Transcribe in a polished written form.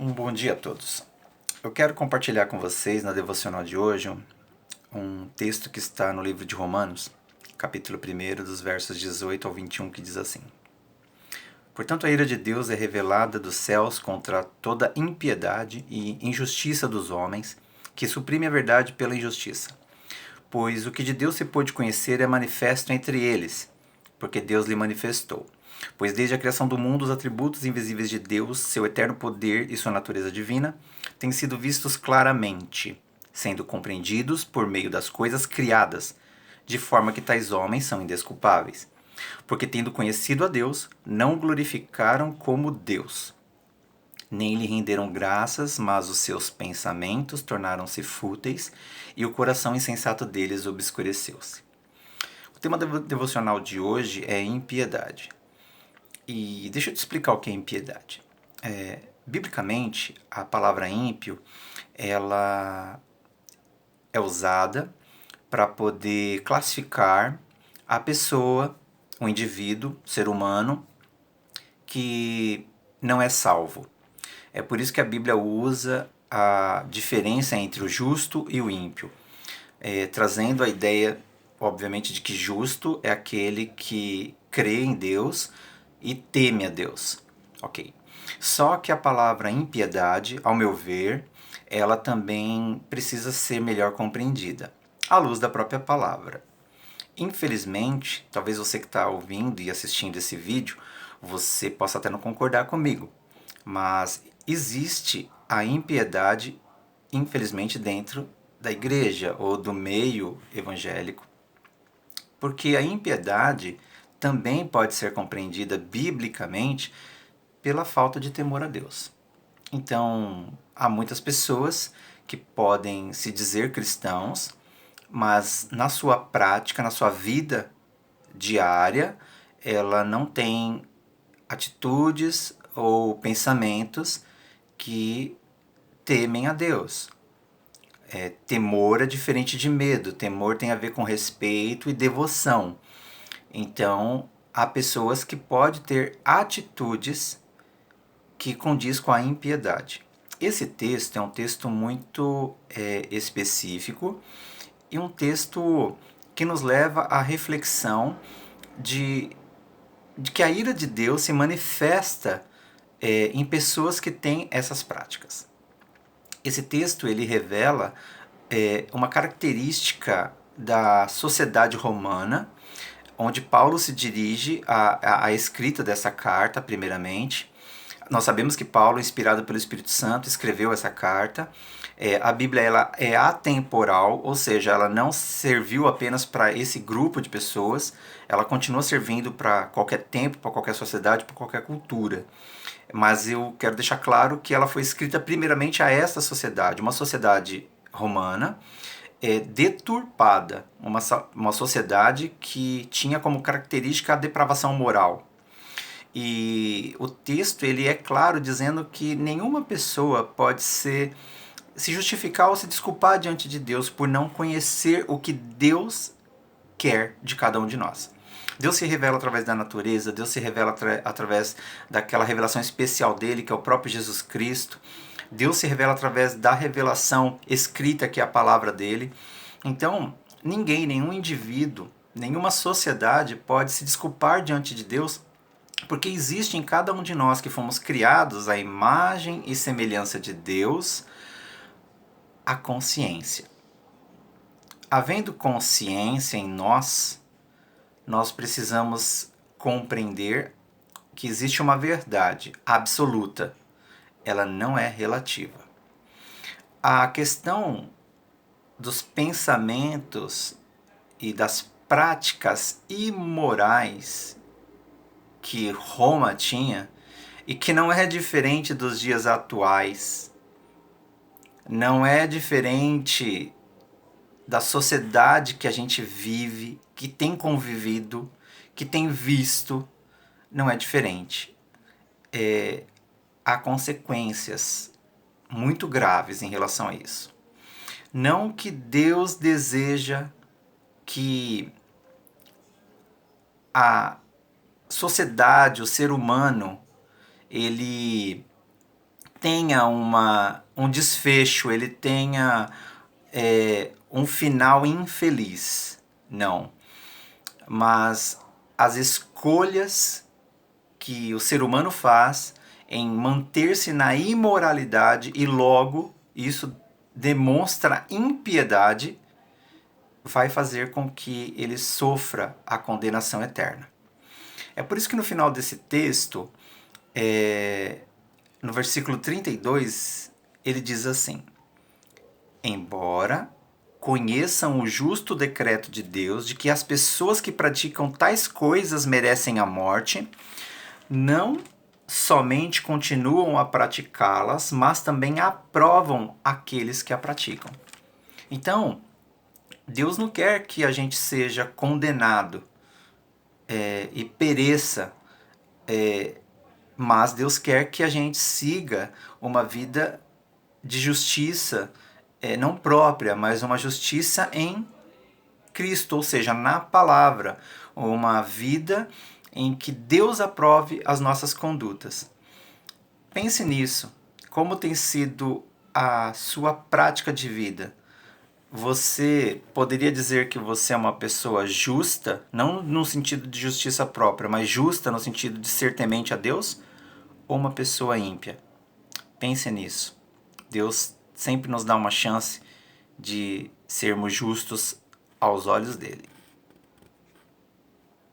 Um bom dia a todos. Eu quero compartilhar com vocês na devocional de hoje um texto que está no livro de Romanos, capítulo 1, dos versos 18 ao 21, que diz assim: Portanto, a ira de Deus é revelada dos céus contra toda impiedade e injustiça dos homens, que suprime a verdade pela injustiça. Pois o que de Deus se pôde conhecer é manifesto entre eles, porque Deus lhe manifestou. Pois desde a criação do mundo, os atributos invisíveis de Deus, seu eterno poder e sua natureza divina, têm sido vistos claramente, sendo compreendidos por meio das coisas criadas, de forma que tais homens são indesculpáveis. Porque, tendo conhecido a Deus, não o glorificaram como Deus, nem lhe renderam graças, mas os seus pensamentos tornaram-se fúteis e o coração insensato deles obscureceu-se. O tema devocional de hoje é impiedade. E deixa eu te explicar o que é impiedade. Biblicamente, a palavra ímpio, ela é usada para poder classificar a pessoa, o indivíduo, o ser humano, que não é salvo. É por isso que a Bíblia usa a diferença entre o justo e o ímpio, trazendo a ideia, obviamente, de que justo é aquele que crê em Deus e teme a Deus. Ok. Só que a palavra impiedade, ao meu ver, ela também precisa ser melhor compreendida, à luz da própria palavra. Infelizmente, talvez você que está ouvindo e assistindo esse vídeo, você possa até não concordar comigo, mas existe a impiedade, infelizmente, dentro da igreja ou do meio evangélico, porque a impiedade também pode ser compreendida biblicamente pela falta de temor a Deus. Então, há muitas pessoas que podem se dizer cristãos, mas na sua prática, na sua vida diária, ela não tem atitudes ou pensamentos que temem a Deus. Temor é diferente de medo. Temor tem a ver com respeito e devoção. Então, há pessoas que podem ter atitudes que condiz com a impiedade. Esse texto é um texto muito específico e um texto que nos leva à reflexão de que a ira de Deus se manifesta em pessoas que têm essas práticas. Esse texto ele revela uma característica da sociedade romana, onde Paulo se dirige à escrita dessa carta, primeiramente. Nós sabemos que Paulo, inspirado pelo Espírito Santo, escreveu essa carta. A Bíblia ela é atemporal, ou seja, ela não serviu apenas para esse grupo de pessoas, ela continua servindo para qualquer tempo, para qualquer sociedade, para qualquer cultura. Mas eu quero deixar claro que ela foi escrita primeiramente a esta sociedade, uma sociedade romana, deturpada, uma sociedade que tinha como característica a depravação moral. E o texto ele é claro dizendo que nenhuma pessoa pode se justificar ou se desculpar diante de Deus por não conhecer o que Deus quer de cada um de nós. Deus se revela através da natureza, Deus se revela através daquela revelação especial dele, que é o próprio Jesus Cristo. Deus se revela através da revelação escrita, que é a palavra dele. Então, ninguém, nenhum indivíduo, nenhuma sociedade pode se desculpar diante de Deus, porque existe em cada um de nós que fomos criados à imagem e semelhança de Deus, a consciência. Havendo consciência em nós, nós precisamos compreender que existe uma verdade absoluta. Ela não é relativa. A questão dos pensamentos e das práticas imorais que Roma tinha e que não é diferente dos dias atuais, não é diferente da sociedade que a gente vive, que tem convivido, que tem visto, não é diferente. Há consequências muito graves em relação a isso. Não que Deus deseja que a sociedade, o ser humano, ele tenha um desfecho, ele tenha um final infeliz. Não. Mas as escolhas que o ser humano faz em manter-se na imoralidade e logo isso demonstra impiedade, vai fazer com que ele sofra a condenação eterna. É por isso que no final desse texto, no versículo 32, ele diz assim: embora conheçam o justo decreto de Deus de que as pessoas que praticam tais coisas merecem a morte, não somente continuam a praticá-las, mas também aprovam aqueles que a praticam. Então, Deus não quer que a gente seja condenado e pereça, mas Deus quer que a gente siga uma vida de justiça, não própria, mas uma justiça em Cristo, ou seja, na palavra, uma vida em que Deus aprove as nossas condutas. Pense nisso. Como tem sido a sua prática de vida? Você poderia dizer que você é uma pessoa justa, não no sentido de justiça própria, mas justa no sentido de ser temente a Deus? Ou uma pessoa ímpia? Pense nisso. Deus sempre nos dá uma chance de sermos justos aos olhos dele.